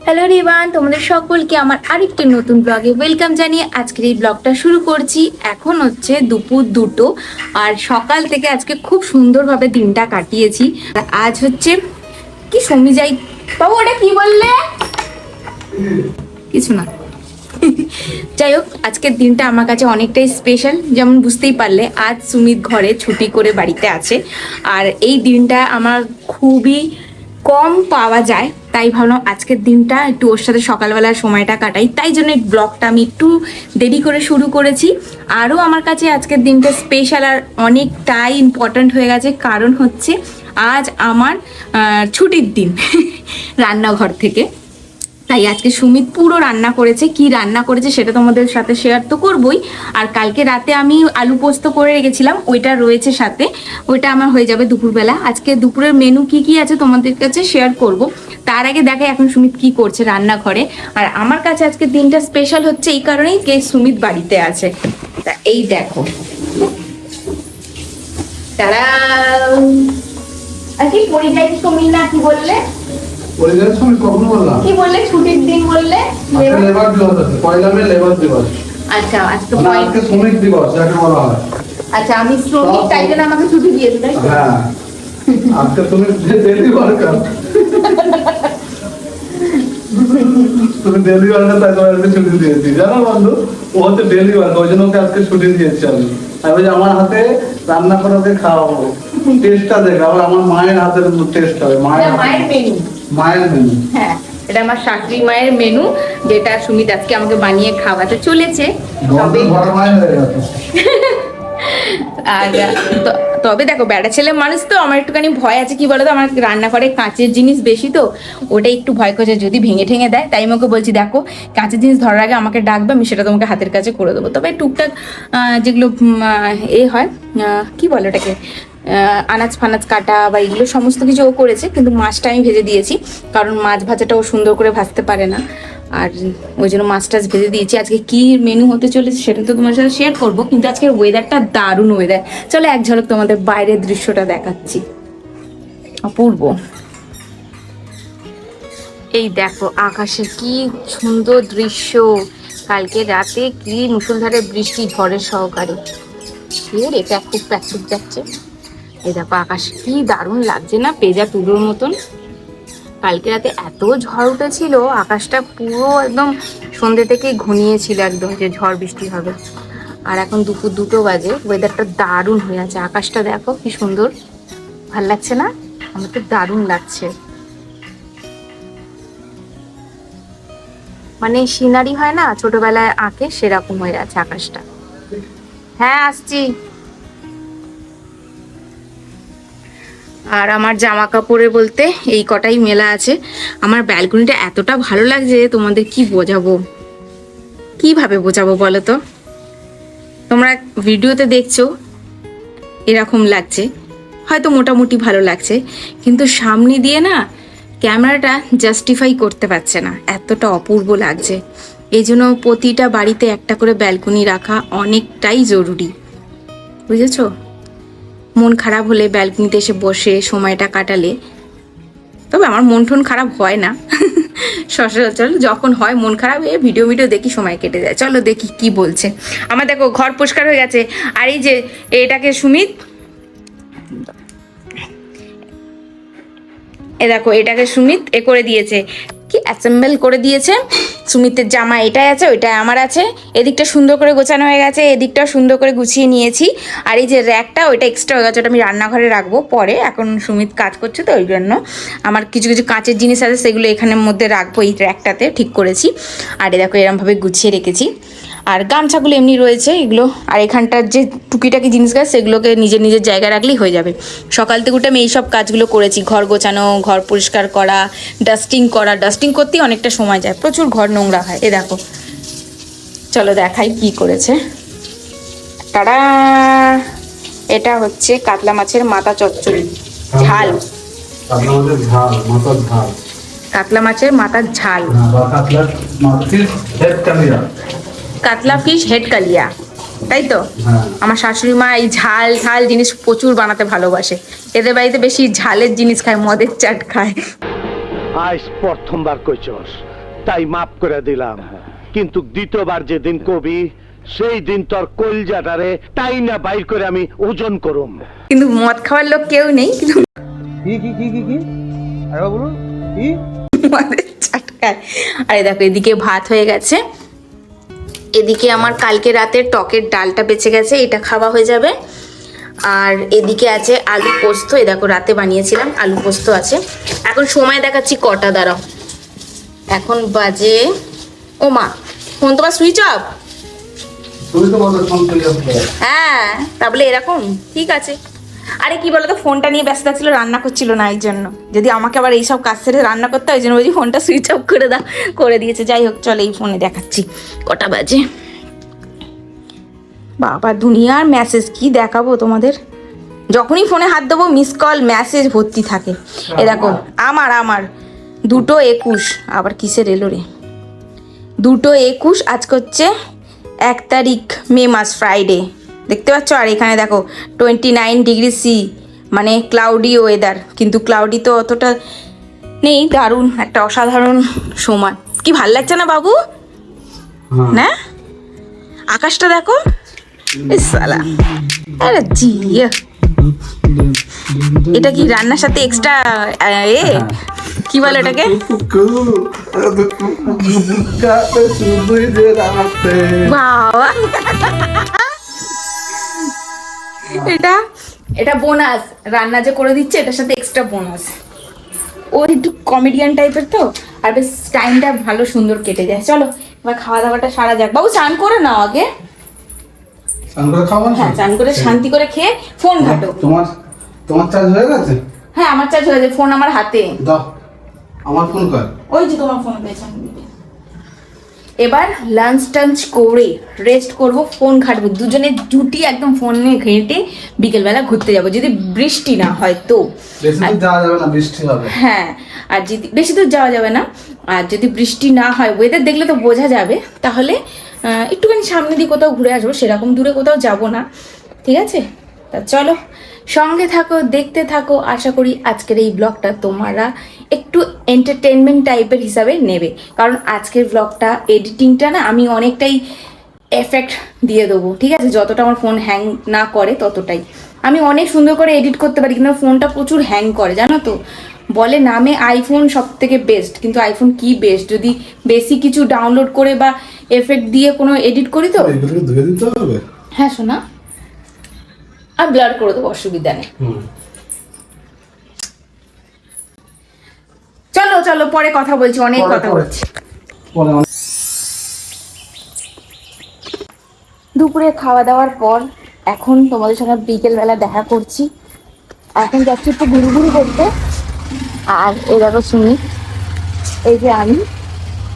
Hello রিবান, তোমাদের সকলকে আমার আরেকটি নতুন ব্লগে ওয়েলকাম জানিয়ে আজকের এই ব্লগটা শুরু করছি। এখন হচ্ছে দুপুর 2টো আর সকাল থেকে আজকে খুব সুন্দরভাবে দিনটা কাটিয়েছি। আর আজ হচ্ছে কি সমি যাই বাবু, ওটা কি বললে? কিছু না। যাই হোক, আজকের দিনটা আমার কাছে অনেকটাই স্পেশাল। যেমন বুঝতেই পারলে আজ সুমিত ঘরে ছুটি করে বাড়িতে আছে, আর এই দিনটা আমার খুবই কম পাওয়া যায়, তাই ভাবলাম আজকের দিনটা একটু ওর সাথে সকালবেলার সময়টা কাটাই। তাই জন্য ব্লগটা আমি একটু দেরি করে শুরু করেছি। আরও আমার কাছে আজকের দিনটা স্পেশাল আর অনেকটাই ইম্পর্ট্যান্ট হয়ে গেছে, কারণ হচ্ছে আজ আমার ছুটির দিন রান্নাঘর থেকে। তাই আজকে সুমিত পুরো রান্না করেছে। কি রান্না করেছে সেটা তোমাদের সাথে শেয়ার তো করবই। আর কালকে রাতে আমি আলু পোস্ত করে রেখেছিলাম, ওইটা রয়েছে সাথে, ওইটা আমার হয়ে যাবে দুপুরবেলা। আজকে দুপুরের মেনু কি কি আছে তোমাদের কাছে শেয়ার করব। তার আগে দেখে এখন সুমিত কি করছে রান্নাঘরে। আর আমার কাছে আজকে দিনটা স্পেশাল হচ্ছে এই কারণেই যে সুমিত বাড়িতে আছে। তা এই দেখো, তারা আর কি পরিযায়ী শ্রমিক না কি বললে? পরিযায়ী শ্রমিক কখনো বললাম? কি বললে? ছুটির দিন বললে? লেবার দিবস আছে, পয়লা মে লেবার দিবস। আচ্ছা, আজকে আজকে শ্রমিক দিবস যাকে বলা হয়। আচ্ছা, আমি শ্রমিক, তাই জন্য আমাকে ছুটি দিয়েছে, তাই তো? হ্যাঁ, আজকে তুমি ডেলি ওয়ার্কার, তুমি ডেলি ওয়ার্কার, তাই তোমার আজকে ছুটি দিয়েছি। জানো বন্ধু, ও হচ্ছে ডেলি ওয়ার্কার, ওই জন্য ওকে আজকে ছুটি দিয়েছি আমি। আর ওই যে আমার হাতে রান্না করে ওকে খাওয়াবো, টেস্টটা দেখ। আবার আমার মায়ের হাতের টেস্ট হবে, মায়ের মেনু। মায়ের মেনু। হ্যাঁ, এটা আমার শাশুড়ি মায়ের মেনু, যেটা সুমিত আজকে আমাকে বানিয়ে খাওয়াতে চলেছে। তবে আর তবে দেখো, বেড়া ছেলে মানুষ তো, আমার একটুখানি ভয় আছে। কি বলতো, আমার রান্নাঘরে কাঁচের জিনিস বেশি তো, ওটাই একটু ভয় করছে যদি ভেঙে ঠেঙে দেয়। তাই আমাকে বলছি, দেখো কাঁচের জিনিস ধরার আগে আমাকে ডাকবে, আমি সেটা তোমাকে হাতের কাছে করে দেবো। তবে টুকটাক যেগুলো এ হয়, কি বলে ওটাকে, আনাজ ফানাজ কাটা বা এগুলো সমস্ত কিছু ও করেছে, কিন্তু মাছটা আমি ভেজে দিয়েছি, কারণ মাছ ভাজাটা ও সুন্দর করে ভাজতে পারে না। আর ওই জন্য মাছ টাছ ভেজে দিয়েছি। আজকে কি মেনু হতে চলেছে সেটা তো তোমার সাথে শেয়ার করবো, কিন্তু আজকের ওয়েদারটা দারুণ ওয়েদার। চলো এক ঝলক তোমাদের বাইরের দৃশ্যটা দেখাচ্ছি, অপূর্ব। এই দেখো আকাশে কি সুন্দর দৃশ্য, কালকে রাতে কি মুষলধারে বৃষ্টি ঝড়ের সহকারে। এটা খুব প্র্যাকটিস যাচ্ছে। এই দেখো আকাশে কি দারুণ লাগছে না, পেজা তুলোর মতন। কালকে রাতে এত ঝড় উঠেছিল, আকাশটা পুরো একদম সন্ধ্যে থেকেই ঘনিয়েছিল একদম যে ঝড় বৃষ্টি হবে। আর এখন দুপুর 2টো বাজে, ওয়েদারটা দারুণ হয়ে আছে। আকাশটা দেখো কি সুন্দর, ভাল লাগছে না? আমার তো দারুণ লাগছে, মানে সিনারি হয় না ছোটবেলায় আঁকে, সেরকম হয়ে আছে আকাশটা। হ্যাঁ আসছি। আর আমার জামা কাপড়ে বলতে এই কটাই মেলা আছে। আমার ব্যালকনিটা এতটা ভালো লাগছে, তোমাদের কি বোঝাবো, কিভাবে বোঝাবো বলো তো? তোমরা ভিডিওতে দেখছো এরকম লাগছে, হয়তো মোটামুটি ভালো লাগছে, কিন্তু সামনে দিয়ে না ক্যামেরাটা জাস্টিফাই করতে পারছে না, এতটা অপূর্ব লাগছে। এই জন্য প্রতিটা বাড়িতে একটা করে ব্যালকনি রাখা অনেকটাই জরুরি, বুঝেছো? মন খারাপ হলে ব্যালকনিতে এসে বসে সময়টা কাটালে, তবে আমার মন টন খারাপ হয় না সচরাচর যখন হয় মন খারাপ, ভিডিও দেখি সময় কেটে যায়। চলো দেখি কি বলছে। আমার দেখো ঘর পরিষ্কার হয়ে গেছে। আর এই যে এটাকে সুমিত, দেখো এটাকে সুমিত করে দিয়েছে, কি অ্যাসেম্বল করে দিয়েছে। সুমিতের জামা এটাই আছে, ওইটাই আমার আছে। এদিকটা সুন্দর করে গোছানো হয়ে গেছে, এদিকটা সুন্দর করে গুছিয়ে নিয়েছি। আর এই যে র্যাকটা, ওইটা এক্সট্রা হয়ে গেছে, ওটা আমি রান্নাঘরে রাখবো পরে। এখন সুমিত কাজ করছে তো, ওই জন্য আমার কিছু কিছু কাঁচের জিনিস আছে, সেগুলো এখানের মধ্যে রাখবো, এই র্যাকটাতে ঠিক করেছি। আর দেখো এরমভাবে গুছিয়ে রেখেছি। আর গামছাগুলো এমনি রয়েছে এগুলো, আর এখানটার যে টুকিটাকি জিনিস গাছ সেগুলোকে নিজের নিজের জায়গায় রাখলেই হয়ে যাবে। সকাল থেকে উঠে আমি এইসব কাজগুলো করেছি, ঘর গোছানো, ঘর পরিষ্কার করা, ডাস্টিং করতেই অনেকটা সময় যায়, প্রচুর ঘর নোংরা হয়। এ দেখো, চলো দেখাই কি করেছে। তারা এটা হচ্ছে কাতলা মাছের মাথা চচ্চড়ি, ঝাল। কাতলা মাছের মাথার ঝাল, কাতলা ফিশ হেড কালিয়া, তাই তো? আমার শাশুড়ি মা এই ঝাল ঝাল জিনিস প্রচুর বানাতে ভালোবাসে। এদের বাড়িতে বেশি ঝালের জিনিস খায়, মদের চাট খায়। আজ প্রথমবার কইছস তাই মাফ করে দিলাম, কিন্তু দ্বিতীয়বার যেদিন কবি সেই দিন তোর কলজাটারে তাই না বাইর করে আমি ওজন করুম। কিন্তু মদ খাওয়ার লোক কেউ নেই, কিন্তু কি কি কি কি কি আরে বলুন কি মদের চাটকায়। আরে দেখো এদিকে ভাত হয়ে গেছে, এদিকে আমার কালকে রাতের টকের ডালটা বেঁচে গেছে, এটা খাওয়া হয়ে যাবে। আর এদিকে আছে আলু পোস্ত, এ দেখো রাতে বানিয়েছিলাম আলু পোস্ত আছে। এখন সময় দেখাচ্ছি কটা, দাঁড়াও, এখন বাজে, ও মা ফোন তোমার সুইচ অফ? তুমি তো বলো ফোন করে যাবে। হ্যাঁ তা বলে এরকম, ঠিক আছে। আরে কি বলতো, ফোনটা নিয়ে ব্যস্ত ছিল, রান্না করছিল না এই জন্য। যদি আমাকে আবার এইসব কাজ ছেড়ে রান্না করতে হয়, ওই জন্য বলছি ফোনটা সুইচ অফ করে দাও, করে দিয়েছে। যাই হোক চলো এই ফোনে দেখাচ্ছি কটা বাজে। বাবা দুনিয়ার মেসেজ কি দেখাবো তোমাদের, যখনই ফোনে হাত দেবো মিস কল মেসেজ ভর্তি থাকে। এ দেখো আমার 2:21, আবার কিসের এলো রে, 2:21, আজকে হচ্ছে 1 তারিখ মে মাস, ফ্রাইডে, দেখতে পাচ্ছ। আর এখানে দেখো 29°C, মানে ক্লাউডি ওয়েদার, কিন্তু ক্লাউডি তো অতটা নেই, দারুণ একটা অসাধারণ সময়। কি ভাল লাগছে না বাবু? না আকাশটা দেখো, সালা আরে জি, এটা কি রান্নার সাথে এক্সট্রা কি বলে এটাকে, বাবা এটা বোনাস, রান্না যে করে দিচ্ছে এটার সাথে এক্সট্রা বোনাস। ও একটু কমেডিয়ান টাইপের তো, আর বেশ টাইমটা ভালো সুন্দর কেটে যায়। চলো এবার খাওয়া দাওয়াটা সারা যাক। বাবু চান করে নাও আগে, হ্যাঁ চান করে শান্তি করে খেয়ে ফোন ঘাটো। তোমার চার্জ হয়ে গেছে? হ্যাঁ আমার চার্জ হয়ে গেছে, ফোন আমার হাতে দাও, আমার ফোন কর। ওই যে তোমার ফোন পেয়েছেন। এবার লাঞ্চ টাঞ্চ করে রেস্ট করব, ফোন ঘাটবো, দুজনে জুটি একদম ফোন নিয়ে ঘেঁটে বিকেলবেলা ঘুরতে যাব, যদি বৃষ্টি না হয় তো। বেশি দূর যাওয়া যাবে না, বৃষ্টি হবে। হ্যাঁ আর যদি বেশি দূর যাওয়া যাবে না, আর যদি বৃষ্টি না হয়, ওয়েদার দেখলে তো বোঝা যাবে, তাহলে একটুখানি সামনে দিয়ে কোথাও ঘুরে আসবো, সেরকম দূরে কোথাও যাব না, ঠিক আছে? তা চলো সঙ্গে থাকো, দেখতে থাকো। আশা করি আজকের এই ব্লগটা তোমরা একটু এন্টারটেনমেন্ট টাইপের হিসাবে নেবে, কারণ আজকের ব্লগটা এডিটিংটা না আমি অনেকটাই এফেক্ট দিয়ে দেবো, ঠিক আছে? যতটা আমার ফোন হ্যাং না করে ততটাই। আমি অনেক সুন্দর করে এডিট করতে পারি, কিন্তু ফোনটা প্রচুর হ্যাং করে, জানো তো। বলে নামে আইফোন সব থেকে বেস্ট, কিন্তু আইফোন কি বেস্ট যদি বেশি কিছু ডাউনলোড করে বা এফেক্ট দিয়ে কোনো এডিট করি তো। ধুয়ে দিতে হবে? হ্যাঁ শোনা, আর ব্লার করে দেবো, অসুবিধা নেই। চলো চলো পরে কথা বলছি, অনেক কথা বলছি। দুপুরে খাওয়া দাওয়ার পর এখন তোমাদের সঙ্গে বিকেলবেলা দেখা করছি। এখন যাচ্ছি একটু ঘুরি ঘুরি করতে। আর এই দেখো সুমিত, এই যে আমি,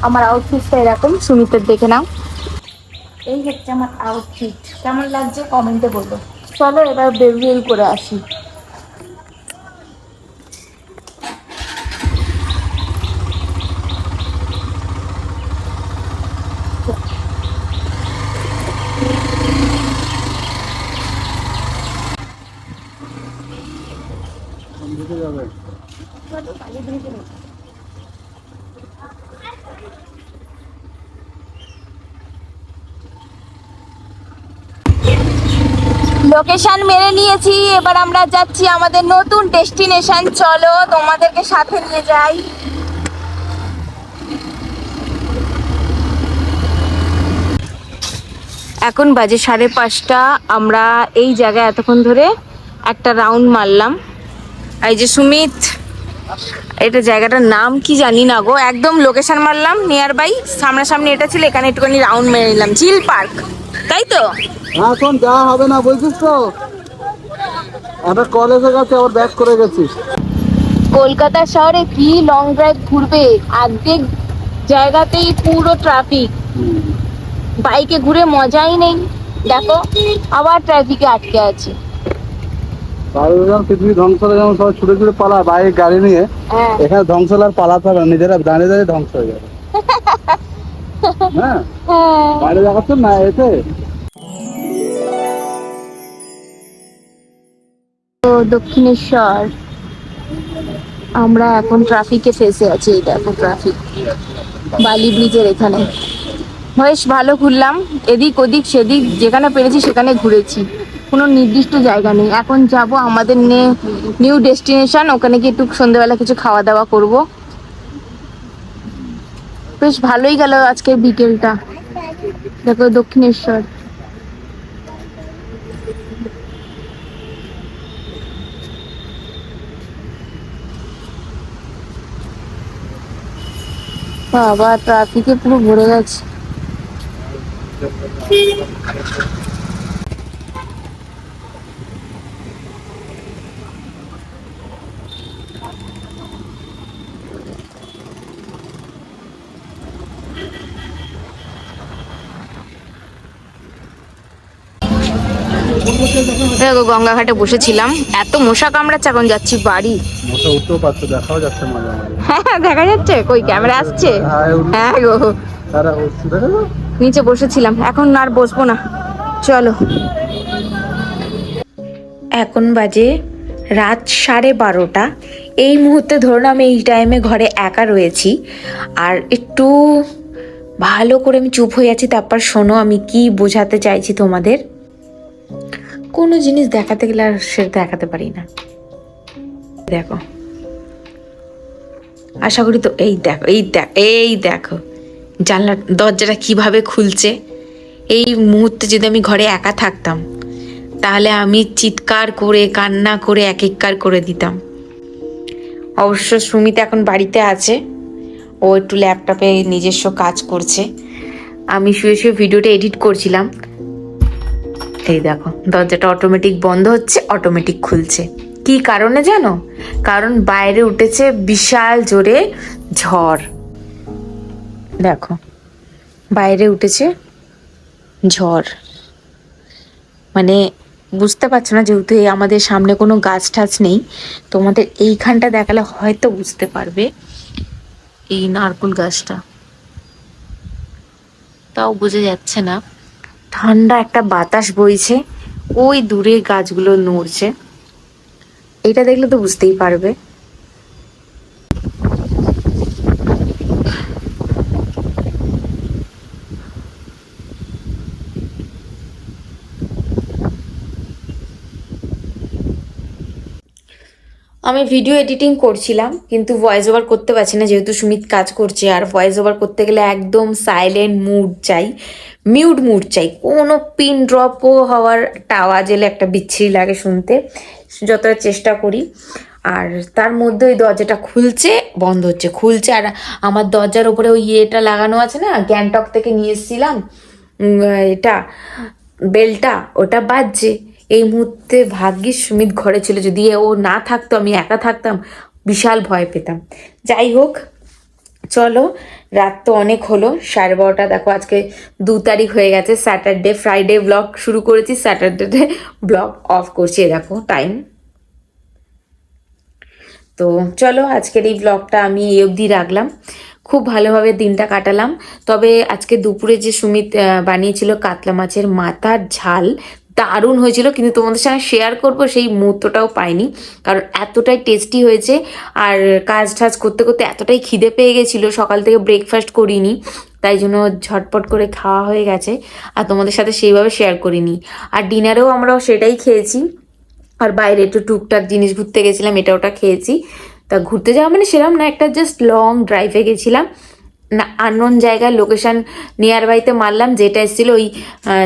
আমার আউটফিটটা এরকম, সুমিতের দেখে নাও। এই হচ্ছে আমার আউটফিট, কেমন লাগছে কমেন্টে বলবো। চলো এবার বেরিয়ে করে আসি। লোকেশন মেরে নিয়েছি, এবার আমরা যাচ্ছি আমাদের নতুন ডেস্টিনেশন। চলো তোমাদেরকে সাথে নিয়ে যাই। এখন বাজে 5:30, আমরা এই জায়গায় এতক্ষণ ধরে একটা রাউন্ড মারলাম। এই যে সুমিত, এটা জায়গাটার নাম কি জানি না গো, একদম লোকেশন মারলাম নিয়ার বাই, সামনাসামনি এটা ছিল, এখানে একটুখানি রাউন্ড মেরে নিলাম। চিল পার্ক, তাই তো? এখন যাওয়া হবে না বলছিস তো, একটা কলেজের কাছে আবার ব্যাক করে গেছিস। কলকাতা শহরে কি লং ড্রাইভ ঘুরবে, অর্ধেক জায়গাতেই পুরো ট্রাফিক, বাইকে ঘুরে মজাই নেই। দেখো আবার ট্রাফিকে আটকে আছে। পৃথিবী ধ্বংস হলে যেমন সবাই ছুটে ছুটে পালা বাইক গাড়ি নিয়ে, এখানে ধ্বংস হলে আর পালাতে হবে না, নিজেরা দাঁড়িয়ে দাঁড়িয়ে ধ্বংস হয়ে যাবে। হ্যাঁ বাইরে দেখাচ্ছেন না এতে তো দক্ষিণেশ্বর, আমরা এখন ট্রাফিকে ফেসে আছি। এই দেখো ট্রাফিক, বালি ব্রিজের এখানে বেশ ভালো ঘুরলাম, এদিক ওদিক সেদিক যেখানে পেরেছি সেখানে ঘুরেছি, কোনো নির্দিষ্ট জায়গা নেই। এখন যাব আমাদের নিউ ডেস্টিনেশন, ওখানে গিয়ে একটু সন্ধ্যেবেলা কিছু খাওয়া দাওয়া করব। বেশ ভালোই গেল আজকে বিকেলটা। দেখো দক্ষিণেশ্বর, বাবা ট্রাফিকে পুরো ভরে গেছে। দেখো গঙ্গাঘাটে বসেছিলাম, এত মশা কামড়াচ্ছে, এখন যাচ্ছি বাড়ি। মশা উঠতেও পারছে, দেখাও যাচ্ছে মাঝে মাঝে। হ্যাঁ দেখা যাচ্ছে, কই ক্যামেরা আসছে? হ্যাঁ গো, তারা উঠছে, দেখো তো। নিচে বসেছিলাম, এখন আর বসবো না, চলো। এখন বাজে রাত 12:30। এই মুহূর্তে ধরুন আমি এই টাইমে ঘরে একা রয়েছি, আর একটু ভালো করে আমি চুপ হয়ে আছি। তারপর শোনো আমি কি বোঝাতে চাইছি তোমাদের। কোনো জিনিস দেখাতে গেলে আর সেটা দেখাতে পারি না। দেখো, আশা করি তো, এই দেখো জানলা দরজাটা কিভাবে খুলছে। এই মুহূর্তে যদি আমি ঘরে একা থাকতাম তাহলে আমি চিৎকার করে কান্না করে এক একবার করে দিতাম। অবশ্য সুমিত এখন বাড়িতে আছে, ও একটু ল্যাপটপে নিজস্ব কাজ করছে, আমি শুয়ে শুয়ে ভিডিওটা এডিট করছিলাম। এই দেখো দরজাটা অটোমেটিক বন্ধ হচ্ছে, অটোমেটিক খুলছে। কি কারণে জানো? কারণ বাইরে উঠেছে বিশাল জোরে ঝড়। দেখো বাইরে উঠেছে ঝড়, মানে বুঝতে পারছো না, যেহেতু আমাদের সামনে কোনো গাছ টাছ নেই। তোমাদের এইখানটা দেখালে হয়তো বুঝতে পারবে, এই নারকুল গাছটা, তাও বোঝা যাচ্ছে না। ঠান্ডা একটা বাতাস বইছে, ওই দূরে গাছগুলো নড়ছে, এটা দেখলে তো বুঝতেই পারবে। আমি ভিডিও এডিটিং করছিলাম কিন্তু ভয়েস ওভার করতে পারছি না, যেহেতু সুমিত কাজ করছে। আর ভয়েস ওভার করতে গেলে একদম সাইলেন্ট মুড চাই, মিউট মুড চাই, কোনো পিন ড্রপও হওয়ার একটা আওয়াজ এলে একটা বিচ্ছিরি লাগে শুনতে, যতটা চেষ্টা করি। আর তার মধ্যে ওই দরজাটা খুলছে বন্ধ হচ্ছে, খুলছে। আর আমার দরজার ওপরে ওই ইয়েটা লাগানো আছে না, গ্যাংটক থেকে নিয়ে এসেছিলাম এটা বেলটা, ওটা বাজছে। এই মুহূর্তে ভাগ্যিস সুমিত ঘরে ছিল, যদি ও না থাকতো আমি একা থাকতাম, বিশাল ভয় পেতাম। যাই হোক চলো, রাত তো অনেক হলো, 12:30। দেখো আজকে 2 তারিখ হয়ে গেছে, স্যাটারডে। ফ্রাইডে ব্লগ শুরু করেছি, স্যাটারডে ব্লগ অফ করছি, দেখো টাইম। তো চলো আজকের এই ব্লগটা আমি এই অবধি রাখলাম। খুব ভালোভাবে দিনটা কাটালাম। তবে আজকে দুপুরে যে সুমিত বানিয়েছিল কাতলা মাছের মাথার ঝাল, দারুণ হয়েছিল, কিন্তু তোমাদের সঙ্গে শেয়ার করবো সেই মুহূর্তটাও পাইনি, কারণ এতটাই টেস্টি হয়েছে। আর কাজ টাজ করতে করতে এতটাই খিদে পেয়ে গেছিলো, সকাল থেকে ব্রেকফাস্ট করিনি, তাই জন্য ঝটপট করে খাওয়া হয়ে গেছে, আর তোমাদের সাথে সেইভাবে শেয়ার করিনি। আর ডিনারেও আমরাও সেটাই খেয়েছি, আর বাইরে একটু টুকটাক জিনিস ঘুরতে গেছিলাম, এটা ওটা খেয়েছি। তা ঘুরতে যাওয়া মানে সেরকম না, একটা জাস্ট লং ড্রাইভে গেছিলাম না, আননোন জায়গায় লোকেশন নিয়ার বাইতে মারলাম, যেটা এসেছিল ওই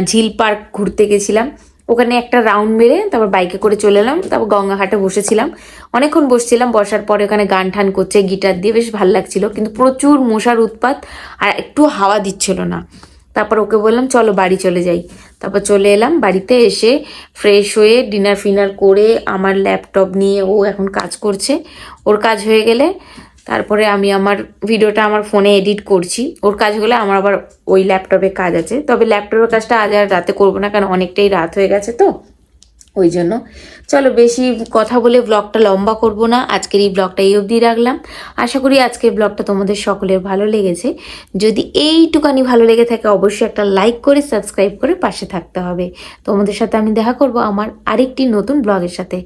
ঝিল পার্ক ঘুরতে গেছিলাম। ওখানে একটা রাউন্ড মেরে তারপর বাইকে করে চলে এলাম। তারপর গঙ্গাঘাটে বসেছিলাম, অনেকক্ষণ বসছিলাম। বসার পরে ওখানে গান ঠান করছে গিটার দিয়ে, বেশ ভালো লাগছিল, কিন্তু প্রচুর মশার উৎপাত আর একটু হাওয়া দিচ্ছিল না। তারপর ওকে বললাম চলো বাড়ি চলে যাই। তারপর চলে এলাম বাড়িতে, এসে ফ্রেশ হয়ে ডিনার ফিনার করে আমার ল্যাপটপ নিয়ে ও এখন কাজ করছে। ওর কাজ হয়ে গেলে তারপরে আমি আমার ভিডিওটা আমার ফোনে এডিট করছি। ওর কাজ হলে আমার আবার ওই ল্যাপটপে কাজ আছে, তবে ল্যাপটপের কাজটা আজ আর রাতে করবো না, কারণ অনেকটাই রাত হয়ে গেছে তো, ওই জন্য। চলো বেশি কথা বলে ব্লগটা লম্বা করব না, আজকের এই ব্লগটা এই অবধি রাখলাম। আশা করি আজকের ব্লগটা তোমাদের সকলের ভালো লেগেছে। যদি এইটুকানি ভালো লেগে থাকে অবশ্যই একটা লাইক করে সাবস্ক্রাইব করে পাশে থাকতে হবে। তোমাদের সাথে আমি দেখা করব আমার আরেকটি নতুন ব্লগের সাথে।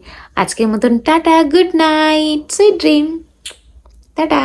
আজকের মতন tata, good night, sweet dream, tata.